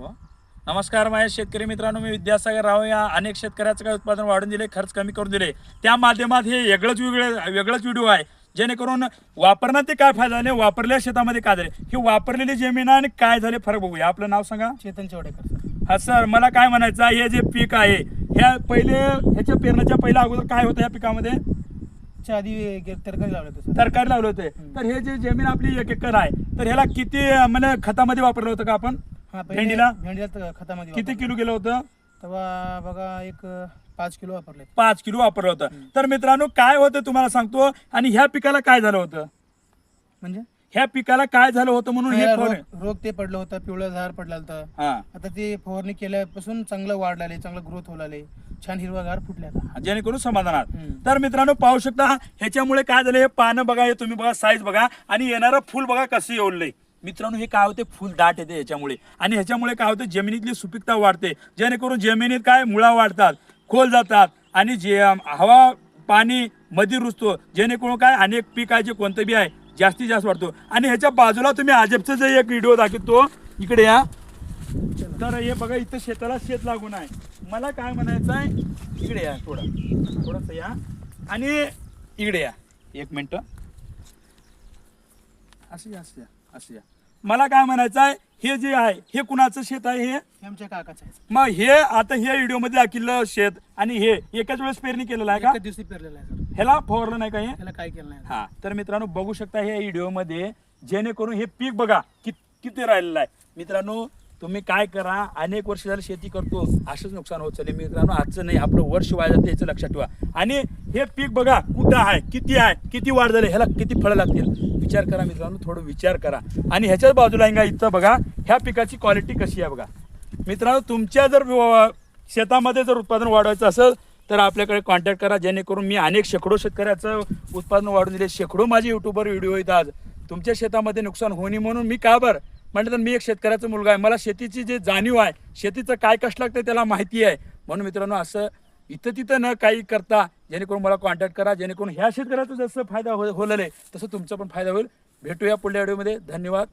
दाखवा। नमस्कार माझ्या शेतकरी मित्रांनो, मी विद्यासागर राव. या अनेक शेतकऱ्याचं काय उत्पादन वाढून दिले, खर्च कमी करून दिले, त्या माध्यमात हे वेगळंच व्हिडिओ आहे, जेणेकरून वापरण्यात ते काय फायदा झाले, वापरलेल्या शेतामध्ये काय झाले, ही वापरलेली जमीन आणि काय झाले फरक बघूया. आपलं नाव सांगा. चेतन चौडेकर. हा सर, मला काय म्हणायचं, हे जे पीक आहे ह्या ह्याच्या पेरण्याच्या पहिल्या अगोदर काय होतं या पिकामध्ये? आधी तरकारी लावले होते. तरकारी लावले होते. तर हे जे जमीन आपली 1 एकर आहे, तर ह्याला किती म्हणजे खतामध्ये वापरलं होतं का आपण? भेंडीला खतामध्ये किती किलो गेलं होतं? तेव्हा बघा एक 5 किलो वापरले. 5 किलो वापरलं होतं. तर मित्रांनो काय होतं तुम्हाला सांगतो, आणि ह्या पिकाला काय झालं होतं, म्हणजे ह्या पिकाला काय झालं होतं म्हणून हे रोग ते पडलं होतं, पिवळं झाड पडलं होतं. आता ते फवारणी केल्यापासून चांगलं वाढलाय, चांगलं ग्रोथ होलाय, छान हिरवागार फुटले आता, जेणेकरून समाधानात. तर मित्रांनो पाहू शकता, ह्याच्यामुळे काय झालं, हे पानं बघा, हे तुम्ही बघा, साईज बघा, आणि येणारं फुल बघा कसं येवलंय. मित्रांनो हे काय होते, फुल दाट येते ह्याच्यामुळे, आणि ह्याच्यामुळे काय होतं, जमिनीतली सुपीकता वाढते, जेणेकरून जमिनीत काय मुळा वाढतात, खोल जातात, आणि जे हवा पाणी मध्ये रुजतो, जेणेकरून काय अनेक पीक आहे जे कोणतं बी आहे जास्तीत जास्त वाढतो. आणि ह्याच्या बाजूला तुम्ही अजबचं जे एक व्हिडिओ दाखवतो, इकडे या. तर हे बघा, इथं शेताला शेत लागून आहे. मला काय म्हणायचं आहे, इकडे या, थोडंसं या, आणि इकडे या, 1 मिनिट, असं या. मला काय म्हणायचं आहे, हे जे आहे हे कुणाचं शेत आहे? हे आमच्या काकाचं आहे. मग हे आता हे व्हिडिओ मध्ये दाखवलं शेत, आणि हे एकाच वेळेस पेरणी केलेलं आहे का? एका दिवशी पेरलेलं आहे सर. ह्याला फवारलं नाही का? हे त्याला काय केलं नाही. हा, तर मित्रांनो बघू शकता हे व्हिडिओ मध्ये, जेणेकरून हे पीक बघा किती राहिलेलं आहे. मित्रांनो तुम्ही काय करा, अनेक वर्ष झालं शेती करतो, असंच नुकसान होत चालले मित्रांनो. आजचं नाही, आपलं वर्ष वाया जाते याचं लक्षात ठेवा. आणि हे पीक बघा कुठं आहे, किती वाढ झाली, ह्याला किती फळं लागतील, विचार करा मित्रांनो, थोडं विचार करा. आणि ह्याच्याच बाजूला आहे इथं बघा, ह्या पिकाची क्वालिटी कशी आहे बघा. मित्रांनो तुमच्या जर शेतामध्ये जर उत्पादन वाढवायचं असेल तर आपल्याकडे कॉन्टॅक्ट करा, जेणेकरून मी अनेक शेकडो शेतकऱ्याचं उत्पादन वाढून दिले, शेकडो माझे युट्यूबवर व्हिडिओ येतात. तुमच्या शेतामध्ये नुकसान होणे म्हणून मी का बरं म्हणलं, तर मी एक शेतकऱ्याचा मुलगा आहे, मला शेतीची जी जाणीव आहे, शेतीचं काय कष्ट लागतं त्याला माहिती आहे. म्हणून मित्रांनो असं इथं तिथं न काही करता, जेणेकरून मला कॉन्टॅक्ट करा, जेणेकरून ह्या शेतकऱ्याचा जसं फायदा होईल तसं तुमचा पण फायदा होईल. भेटूया पुढल्या व्हिडिओमध्ये. धन्यवाद.